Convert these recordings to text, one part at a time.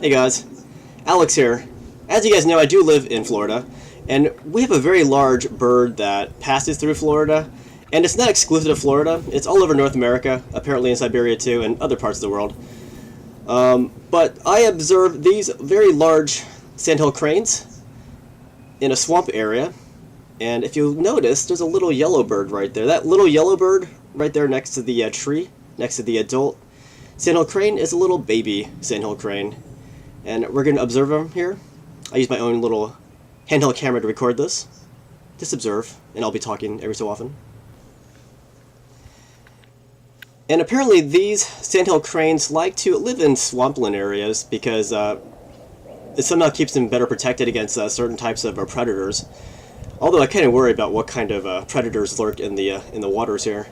Hey guys, Alex here. As you guys know, I do live in Florida, and we have a very large bird that passes through Florida, and it's not exclusive to Florida. It's all over North America, apparently in Siberia too, and other parts of the world. But I observed these very large sandhill cranes in a swamp area, and if you notice, there's a little yellow bird right there. That little yellow bird right there next to the tree, next to the adult sandhill crane, is a little baby sandhill crane. And we're going to observe them here. I use my own little handheld camera to record this. Just observe, and I'll be talking every so often. And apparently these sandhill cranes like to live in swampland areas because it somehow keeps them better protected against certain types of predators. Although I kind of worry about what kind of predators lurk in the waters here.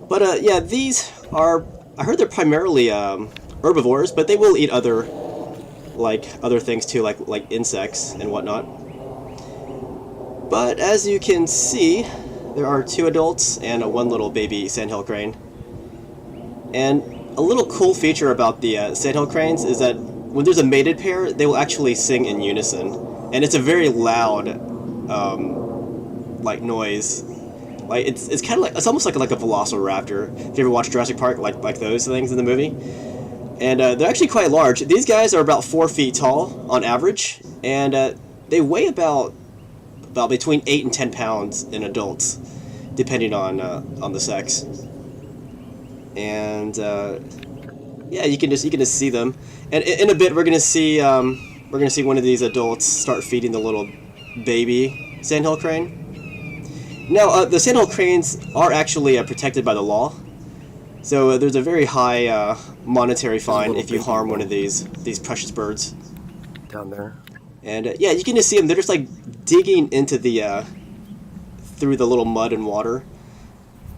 But yeah, these are, I heard they're primarily herbivores, but they will eat other things too, like insects and whatnot. But as you can see, there are two adults and one little baby sandhill crane. And a little cool feature about the sandhill cranes is that when there's a mated pair, they will actually sing in unison, and it's a very loud, noise. Like it's kind of like, it's almost like a velociraptor. If you ever watch Jurassic Park, like those things in the movie. And they're actually quite large. These guys are about 4 feet tall on average, and they weigh about between 8 and 10 pounds in adults, depending on the sex. And yeah, you can just see them. And in a bit, we're gonna see one of these adults start feeding the little baby sandhill crane. Now, the sandhill cranes are actually protected by the law. So there's a very high monetary fine if you harm one of these precious birds. Down there. And yeah, you can just see them. They're just like digging into the through the little mud and water.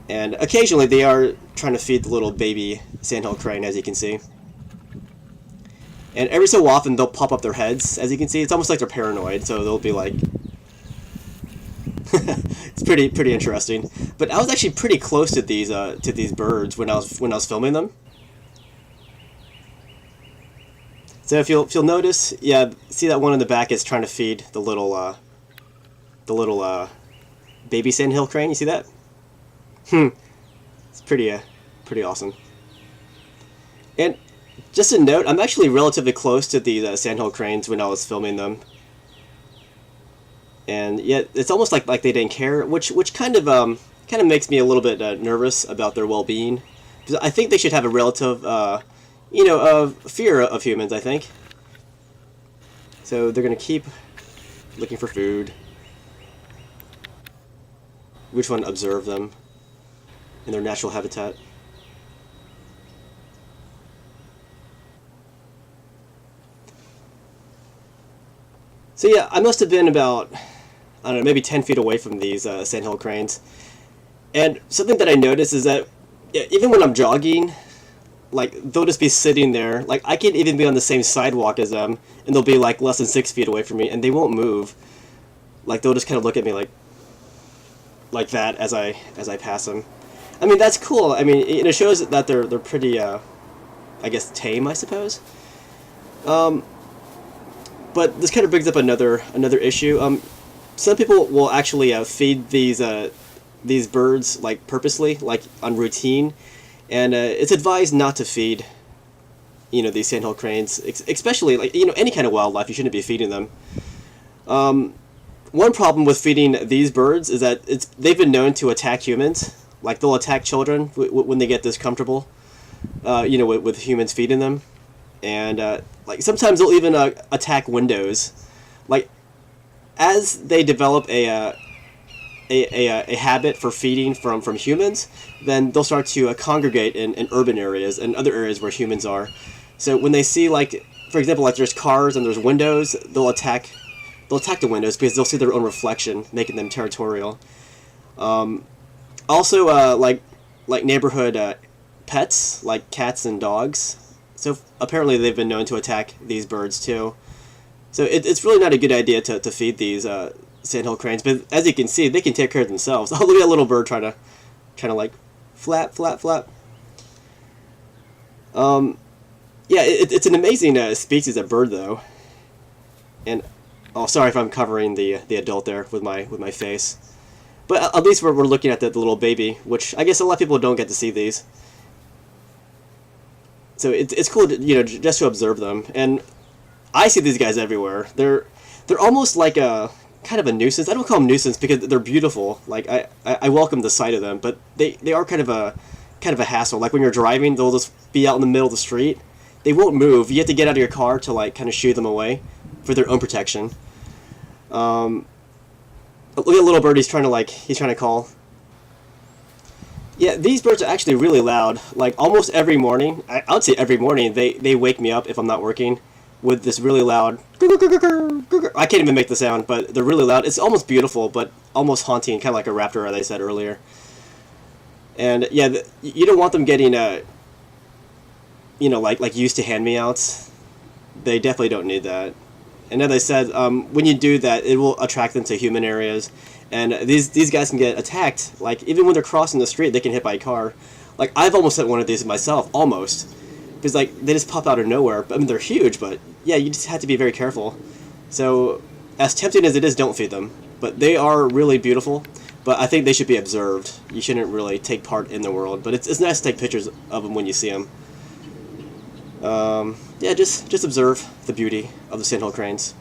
And occasionally they are trying to feed the little baby sandhill crane, as you can see. And every so often they'll pop up their heads, as you can see. It's almost like they're paranoid, so they'll be like... It's pretty interesting. But I was actually pretty close to these birds when I was filming them. So if you'll notice, yeah, see that one in the back is trying to feed the little baby sandhill crane. You see that? It's pretty awesome. And just a note, I'm actually relatively close to these sandhill cranes when I was filming them. And yet it's almost like they didn't care, which kind of makes me a little bit nervous about their well-being. Because I think they should have a relative, fear of humans, I think. So they're gonna keep looking for food. We just want to observe them in their natural habitat. So yeah, I must have been about, I don't know, maybe 10 feet away from these sandhill cranes. And something that I noticed is that even when I'm jogging, like, they'll just be sitting there. Like, I can even be on the same sidewalk as them, and they'll be like less than 6 feet away from me, and they won't move. Like, they'll just kind of look at me like that as I pass them. I mean, that's cool. I mean, it shows that they're pretty, I guess, tame, I suppose. But this kind of brings up another issue. Some people will actually feed these birds like purposely, like on routine, and it's advised not to feed, these sandhill cranes, especially like any kind of wildlife. You shouldn't be feeding them. One problem with feeding these birds is that they've been known to attack humans. Like, they'll attack children when they get this comfortable, with humans feeding them. And like, sometimes they'll even attack windows. Like, as they develop a habit for feeding from humans, then they'll start to congregate in urban areas and other areas where humans are. So when they see, like, for example, like there's cars and there's windows, they'll attack the windows because they'll see their own reflection, making them territorial. Also, like neighborhood pets, like cats and dogs. So apparently they've been known to attack these birds too. So it's really not a good idea to feed these sandhill cranes. But as you can see, they can take care of themselves. Oh, look at that little bird trying to like flap, flap, flap. Yeah, it's an amazing species of bird, though. And oh, sorry if I'm covering the adult there with my face. But at least we're looking at the little baby, which I guess a lot of people don't get to see these. So it's cool to, just to observe them. And I see these guys everywhere. They're almost like a kind of a nuisance. I don't call them nuisance because they're beautiful. Like I welcome the sight of them, but they are kind of a hassle. Like when you're driving, they'll just be out in the middle of the street. They won't move. You have to get out of your car to like kind of shoo them away for their own protection. Look at little bird. He's trying to call. Yeah, these birds are actually really loud. Like almost every morning, I would say every morning, they wake me up if I'm not working with this really loud. I can't even make the sound, but they're really loud. It's almost beautiful, but almost haunting, kind of like a raptor, as I said earlier. And yeah, you don't want them getting like used to hand me outs. They definitely don't need that. And as I said, when you do that, it will attract them to human areas. And these guys can get attacked. Like even when they're crossing the street, they can hit by a car. Like I've almost hit one of these myself, almost, because like they just pop out of nowhere. I mean, they're huge, but yeah, you just have to be very careful. So as tempting as it is, don't feed them. But they are really beautiful. But I think they should be observed. You shouldn't really take part in the world. But it's nice to take pictures of them when you see them. Yeah, just observe the beauty of the Sandhill Cranes.